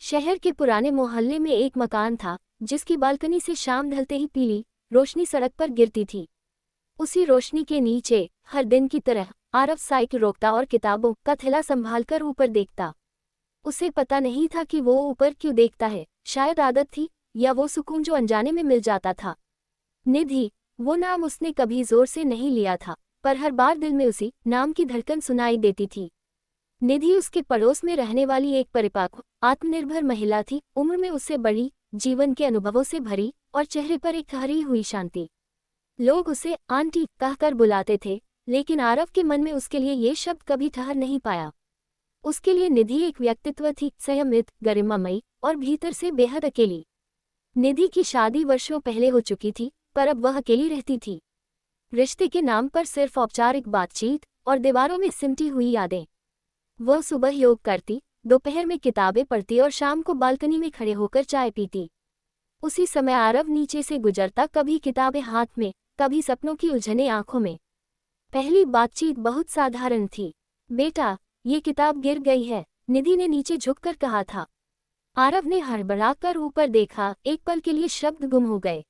शहर के पुराने मोहल्ले में एक मकान था जिसकी बालकनी से शाम ढलते ही पीली रोशनी सड़क पर गिरती थी। उसी रोशनी के नीचे हर दिन की तरह आरव साइकिल रोकता और किताबों का थैला संभालकर ऊपर देखता। उसे पता नहीं था कि वो ऊपर क्यों देखता है, शायद आदत थी या वो सुकून जो अनजाने में मिल जाता था। निधि, वो नाम उसने कभी जोर से नहीं लिया था, पर हर बार दिल में उसी नाम की धड़कन सुनाई देती थी। निधि उसके पड़ोस में रहने वाली एक परिपक्व आत्मनिर्भर महिला थी, उम्र में उससे बड़ी, जीवन के अनुभवों से भरी और चेहरे पर एक ठहरी हुई शांति। लोग उसे आंटी कहकर बुलाते थे, लेकिन आरव के मन में उसके लिए ये शब्द कभी ठहर नहीं पाया। उसके लिए निधि एक व्यक्तित्व थी, संयमित, गरिमामयी और भीतर से बेहद अकेली। निधि की शादी वर्षों पहले हो चुकी थी, पर अब वह अकेली रहती थी। रिश्ते के नाम पर सिर्फ औपचारिक बातचीत और दीवारों में सिमटी हुई यादें। वह सुबह योग करती, दोपहर में किताबें पढ़ती और शाम को बालकनी में खड़े होकर चाय पीती। उसी समय आरव नीचे से गुजरता, कभी किताबें हाथ में, कभी सपनों की उलझने आंखों में। पहली बातचीत बहुत साधारण थी। बेटा, ये किताब गिर गई है, निधि ने नीचे झुककर कहा था। आरव ने हड़बड़ाकर ऊपर देखा, एक पल के लिए शब्द गुम हो गए।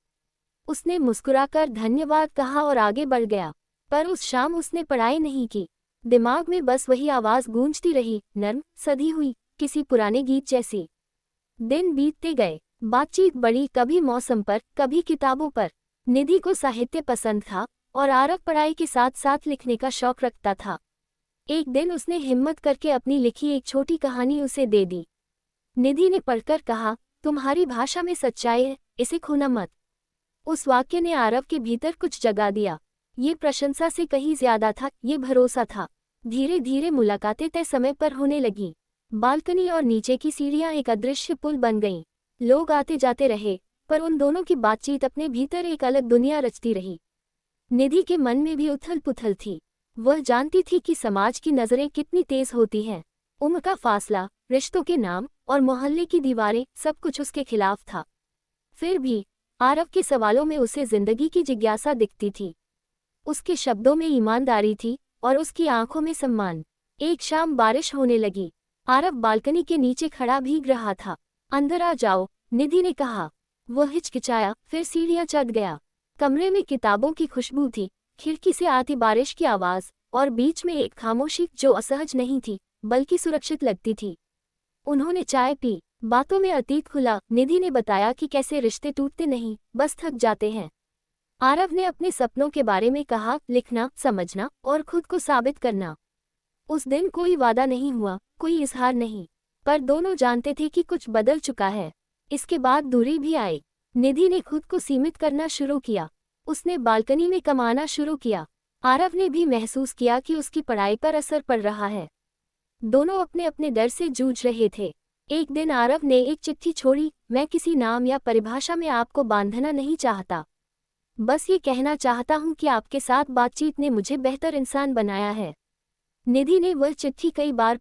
उसने मुस्कुराकर धन्यवाद कहा और आगे बढ़ गया। पर उस शाम उसने पढ़ाई नहीं की। दिमाग में बस वही आवाज गूंजती रही, नर्म, सधी हुई, किसी पुराने गीत जैसी। दिन बीतते गए, बातचीत बढ़ी, कभी मौसम पर, कभी किताबों पर। निधि को साहित्य पसंद था और आरव पढ़ाई के साथ साथ लिखने का शौक रखता था। एक दिन उसने हिम्मत करके अपनी लिखी एक छोटी कहानी उसे दे दी। निधि ने पढ़कर कहा, तुम्हारी भाषा में सच्चाई है, इसे खोना मत। उस वाक्य ने आरव के भीतर कुछ जगा दिया। ये प्रशंसा से कहीं ज्यादा था, ये भरोसा था। धीरे धीरे मुलाकातें तय समय पर होने लगीं। बालकनी और नीचे की सीढ़ियां एक अदृश्य पुल बन गईं। लोग आते जाते रहे, पर उन दोनों की बातचीत अपने भीतर एक अलग दुनिया रचती रही। निधि के मन में भी उथल पुथल थी। वह जानती थी कि समाज की नजरें कितनी तेज होती हैं। उम्र का फासला, रिश्तों के नाम और मोहल्ले की दीवारें, सब कुछ उसके खिलाफ था। फिर भी आरव के सवालों में उसे जिंदगी की जिज्ञासा दिखती थी। उसके शब्दों में ईमानदारी थी और उसकी आंखों में सम्मान। एक शाम बारिश होने लगी। आरव बालकनी के नीचे खड़ा भीग रहा था। अंदर आ जाओ, निधि ने कहा। वह हिचकिचाया, फिर सीढ़ियां चढ़ गया। कमरे में किताबों की खुशबू थी, खिड़की से आती बारिश की आवाज और बीच में एक खामोशी जो असहज नहीं थी बल्कि सुरक्षित लगती थी। उन्होंने चाय पी। बातों में अतीत खुला। निधि ने बताया कि कैसे रिश्ते टूटते नहीं, बस थक जाते हैं। आरव ने अपने सपनों के बारे में कहा, लिखना, समझना और खुद को साबित करना। उस दिन कोई वादा नहीं हुआ, कोई इजहार नहीं, पर दोनों जानते थे कि कुछ बदल चुका है। इसके बाद दूरी भी आई। निधि ने खुद को सीमित करना शुरू किया। उसने बालकनी में कमाना शुरू किया। आरव ने भी महसूस किया कि उसकी पढ़ाई पर असर पड़ रहा है। दोनों अपने अपने डर से जूझ रहे थे। एक दिन आरव ने एक चिट्ठी छोड़ी, मैं किसी नाम या परिभाषा में आपको बांधना नहीं चाहता। बस ये कहना चाहता हूँ कि आपके साथ बातचीत ने मुझे बेहतर इंसान बनाया है। निधि ने वह चिट्ठी कई बार।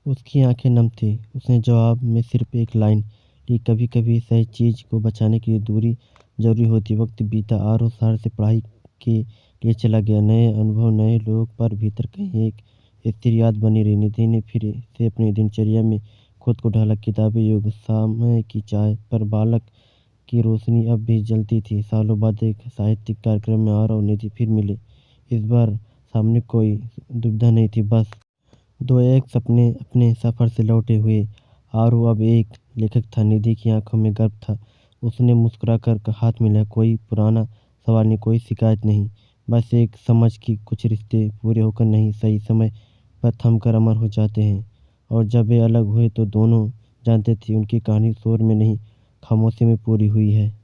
उसकी आंखें नम थीं। उसने जवाब में सिर्फ एक लाइन ली, कभी कभी सही चीज़ को बचाने के लिए दूरी जरूरी होती। वक्त बीता, आरव शहर से पढ़ाई के लिए चला गया। नए अनुभव, नए लोग, पर भीतर कहीं एक स्थिर याद बनी रही। निधि ने फिर से अपनी दिनचर्या में खुद को ढाला। किताबें, योग, शाम की चाय पर बालक की रोशनी अब भी जलती थी। सालों बाद एक साहित्यिक कार्यक्रम में आरव और निधि फिर मिले। इस बार सामने कोई दुविधा नहीं थी, बस दो एक सपने अपने सफ़र से लौटे हुए। आरव अब एक लेखक था। निधि की आंखों में गर्व था। उसने मुस्कुराकर हाथ मिलाया। कोई पुराना सवाल नहीं, कोई शिकायत नहीं, बस एक समझ कि कुछ रिश्ते पूरे होकर नहीं, सही समय पर थमकर अमर हो जाते हैं। और जब वे अलग हुए तो दोनों जानते थे उनकी कहानी शोर में नहीं, खामोशी में पूरी हुई है।